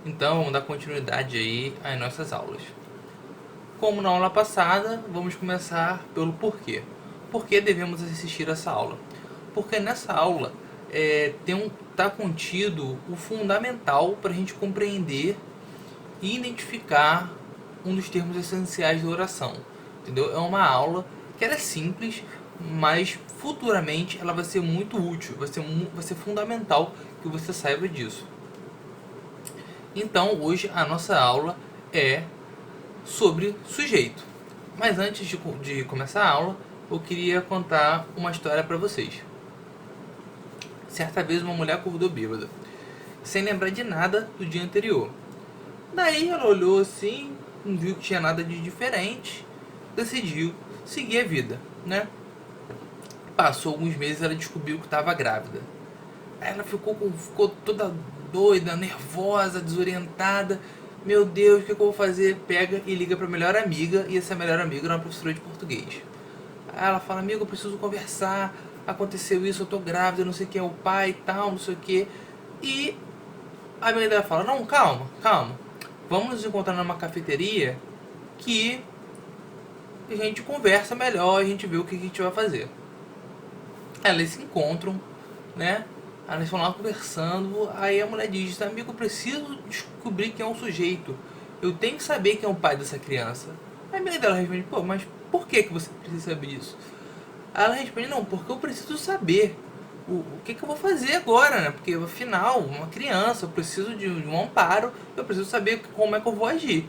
Então vamos dar continuidade aí às nossas aulas. Como na aula passada, vamos começar pelo porquê. Por que devemos assistir essa aula? Porque nessa aula tá contido o fundamental para a gente compreender e identificar um dos termos essenciais da oração. Entendeu? É uma aula que ela é simples, mas futuramente ela vai ser muito útil, vai ser fundamental que você saiba disso. Então hoje a nossa aula é sobre sujeito. Mas antes de começar a aula, eu queria contar uma história para vocês. Certa vez uma mulher acordou bêbada, sem lembrar de nada do dia anterior. Daí ela olhou assim, não viu que tinha nada de diferente, decidiu seguir a vida, né? Passou alguns meses, ela descobriu que estava grávida. Aí ela ficou toda doida, nervosa, desorientada. Meu Deus, o que eu vou fazer? Pega e liga para a melhor amiga, e essa melhor amiga era uma professora de português. Aí ela fala: amigo, eu preciso conversar, aconteceu isso, eu tô grávida, não sei quem é o pai e tal, não sei o que. E a amiga dela fala: não, calma, calma, vamos nos encontrar numa cafeteria que a gente conversa melhor, a gente vê o que a gente vai fazer. Aí eles se encontram, né? Aí eles vão lá conversando, aí a mulher diz: amigo, eu preciso descobrir quem é o sujeito, eu tenho que saber quem é o pai dessa criança. Aí a amiga dela responde: pô, mas por que você precisa saber isso? Aí ela responde: não, porque eu preciso saber o que eu vou fazer agora, né? Porque afinal, uma criança, eu preciso de um amparo, eu preciso saber como é que eu vou agir.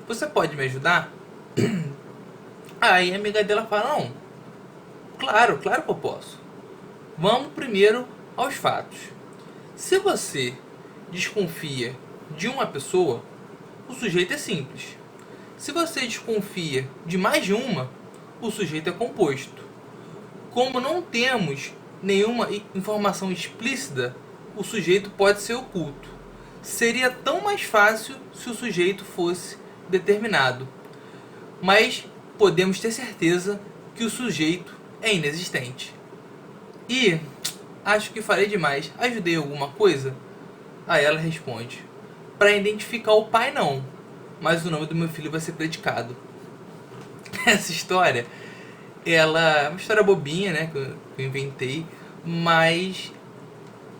Você pode me ajudar? Aí a amiga dela fala: não, claro, claro que eu posso. Vamos primeiro aos fatos. Se você desconfia de uma pessoa, o sujeito é simples. Se você desconfia de mais de uma, o sujeito é composto. Como não temos nenhuma informação explícita, o sujeito pode ser oculto. Seria tão mais fácil se o sujeito fosse determinado. Mas podemos ter certeza que o sujeito é inexistente. E acho que falei demais. Ajudei alguma coisa? Aí ela responde: para identificar o pai não, mas o nome do meu filho vai ser predicado. Essa história, ela é uma história bobinha, né, que eu inventei, mas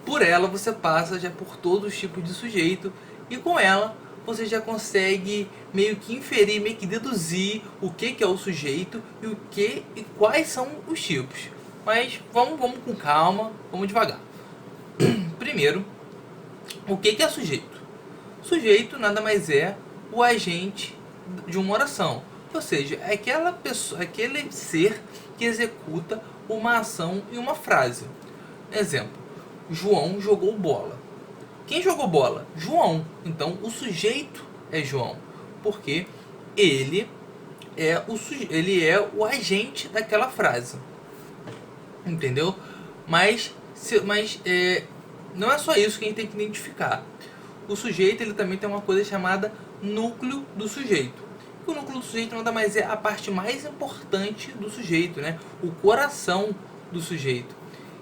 por ela você passa já por todos os tipos de sujeito, e com ela você já consegue meio que inferir, meio que deduzir o que é o sujeito e o que e quais são os tipos. Mas vamos com calma, vamos devagar. Primeiro, o que é sujeito? Sujeito nada mais é o agente de uma oração, ou seja, é aquela pessoa, aquele ser que executa uma ação em uma frase. Exemplo: João jogou bola. Quem jogou bola? João. Então o sujeito é João, porque ele ele é o agente daquela frase. Entendeu? Mas não é só isso que a gente tem que identificar. O sujeito ele também tem uma coisa chamada núcleo do sujeito. O núcleo do sujeito nada mais é a parte mais importante do sujeito, né? O coração do sujeito.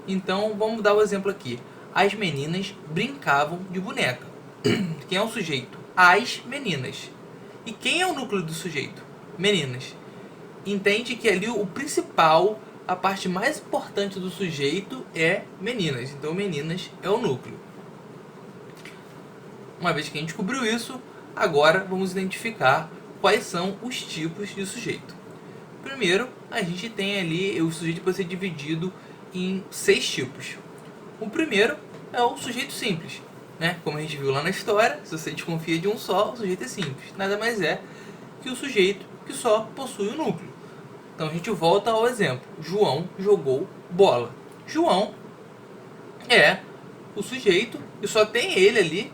Então vamos dar o exemplo aqui. As meninas brincavam de boneca. Quem é o sujeito? As meninas. E quem é o núcleo do sujeito? Meninas. Entende que ali o principal, a parte mais importante do sujeito é meninas. Então meninas é o núcleo. Uma vez que a gente descobriu isso, agora vamos identificar quais são os tipos de sujeito. Primeiro, a gente tem ali o sujeito pode ser dividido em 6 tipos. O primeiro é o sujeito simples, né? Como a gente viu lá na história, se você desconfia de um só, o sujeito é simples. Nada mais é que o sujeito que só possui o núcleo. Então a gente volta ao exemplo: João jogou bola. João é o sujeito e só tem ele ali,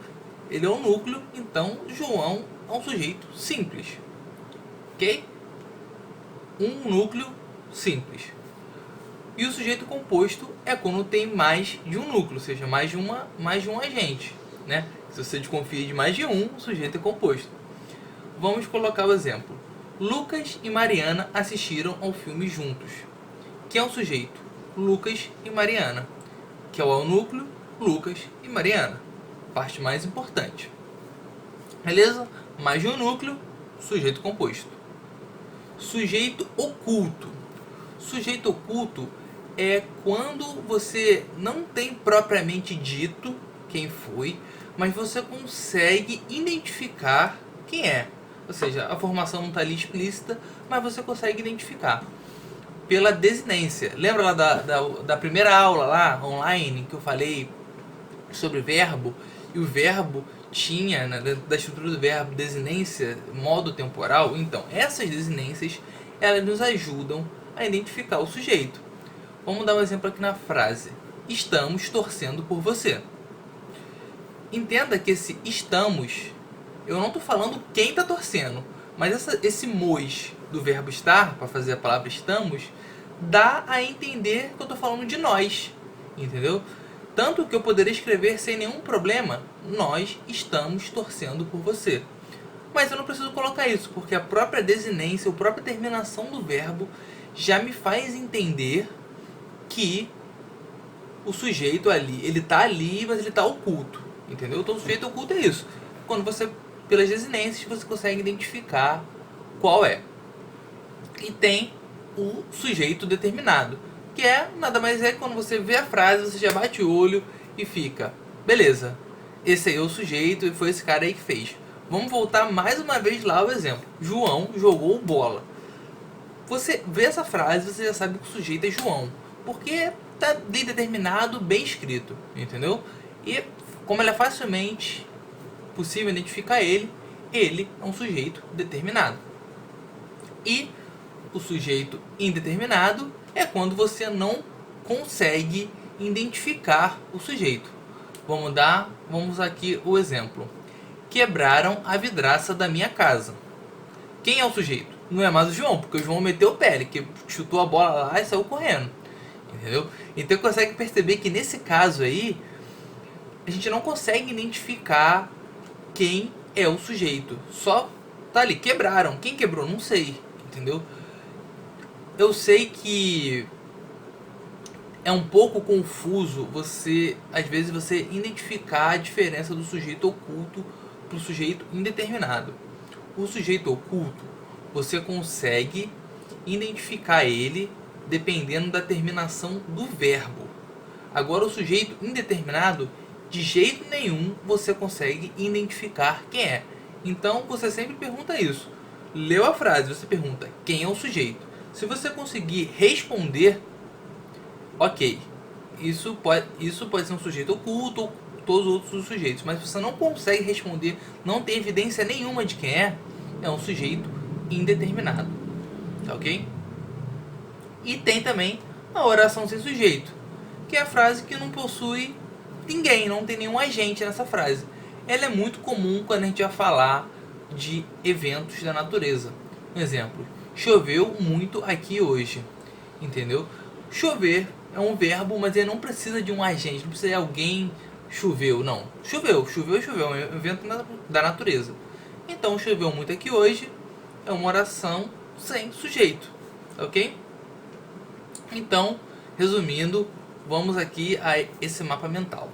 ele é o núcleo, então João é um sujeito simples. Ok? Um núcleo simples. E o sujeito composto é quando tem mais de um núcleo, ou seja, mais de um agente, né? Se você desconfia de mais de um, o sujeito é composto. Vamos colocar o exemplo: Lucas e Mariana assistiram ao filme juntos. Quem é o sujeito? Lucas e Mariana. Que é o núcleo? Lucas e Mariana. Parte mais importante. Beleza? Mais de um núcleo, sujeito composto. Sujeito oculto. Sujeito oculto é quando você não tem propriamente dito quem foi, mas você consegue identificar quem é. Ou seja, a formação não está ali explícita, mas você consegue identificar pela desinência. Lembra lá da primeira aula lá, online, que eu falei sobre verbo? E o verbo tinha, né, da estrutura do verbo, desinência, modo temporal. Então, essas desinências, elas nos ajudam a identificar o sujeito. Vamos dar um exemplo aqui na frase. Estamos torcendo por você. Entenda que esse estamos, eu não estou falando quem está torcendo, mas esse mos do verbo estar, para fazer a palavra estamos, dá a entender que eu estou falando de nós, entendeu? Tanto que eu poderia escrever sem nenhum problema, nós estamos torcendo por você. Mas eu não preciso colocar isso, porque a própria desinência, a própria terminação do verbo já me faz entender que o sujeito ali, ele está ali, mas ele está oculto, entendeu? Então o sujeito oculto é isso. Quando você, pelas desinências, você consegue identificar qual é. E tem o sujeito determinado, que é nada mais é que quando você vê a frase, você já bate o olho e fica, beleza, esse aí é o sujeito e foi esse cara aí que fez. Vamos voltar mais uma vez lá ao exemplo. João jogou bola. Você vê essa frase, você já sabe que o sujeito é João, porque tá bem determinado, bem escrito, entendeu? E como ele é facilmente possível identificar ele é um sujeito determinado. E o sujeito indeterminado é quando você não consegue identificar o sujeito. Vamos aqui o exemplo. Quebraram a vidraça da minha casa. Quem é o sujeito? Não é mais o João, porque o João meteu o pé, ele que chutou a bola lá e saiu correndo. Entendeu? Então você consegue perceber que nesse caso aí, a gente não consegue identificar quem é o sujeito. Só tá ali, quebraram. Quem quebrou? Não sei. Entendeu? Eu sei que é um pouco confuso você, às vezes, você identificar a diferença do sujeito oculto para o sujeito indeterminado. O sujeito oculto, você consegue identificar ele dependendo da terminação do verbo. Agora, o sujeito indeterminado, de jeito nenhum você consegue identificar quem é. Então, você sempre pergunta isso. Leu a frase, você pergunta quem é o sujeito. Se você conseguir responder, ok, isso pode ser um sujeito oculto ou todos os outros sujeitos, mas se você não consegue responder, não tem evidência nenhuma de quem é um sujeito indeterminado, tá ok? E tem também a oração sem sujeito, que é a frase que não possui ninguém, não tem nenhum agente nessa frase. Ela é muito comum quando a gente vai falar de eventos da natureza. Um exemplo, choveu muito aqui hoje, entendeu? Chover é um verbo, mas ele não precisa de um agente, não precisa de alguém. Choveu, não. Choveu, é um evento da natureza. Então, choveu muito aqui hoje é uma oração sem sujeito, ok? Então, resumindo, vamos aqui a esse mapa mental.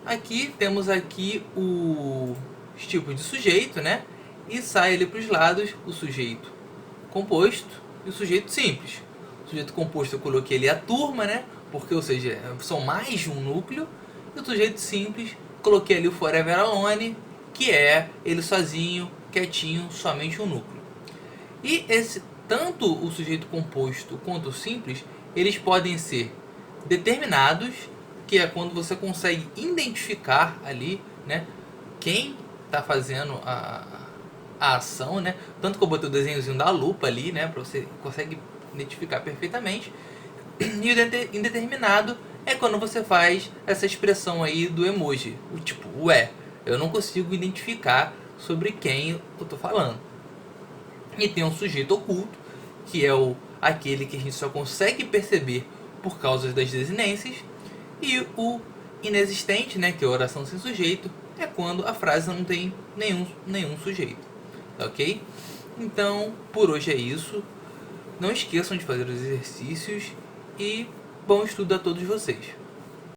Aqui temos aqui os tipos de sujeito, né? E sai ali para os lados o sujeito composto e o sujeito simples. O sujeito composto eu coloquei ali a turma, né? Porque, ou seja, são mais de um núcleo. E o sujeito simples, coloquei ali o Forever Alone, que é ele sozinho, quietinho, somente um núcleo. E tanto o sujeito composto quanto o simples, eles podem ser determinados, que é quando você consegue identificar ali, né, quem está fazendo a ação, né? Tanto que eu botei o desenhozinho da lupa ali, né, para você consegue identificar perfeitamente. E o indeterminado é quando você faz essa expressão aí do emoji, o tipo, ué, eu não consigo identificar sobre quem eu estou falando. E tem um sujeito oculto, que é aquele que a gente só consegue perceber por causa das desinências, e o inexistente, né, que é a oração sem sujeito, é quando a frase não tem nenhum sujeito, ok? Então, por hoje é isso. Não esqueçam de fazer os exercícios e bom estudo a todos vocês.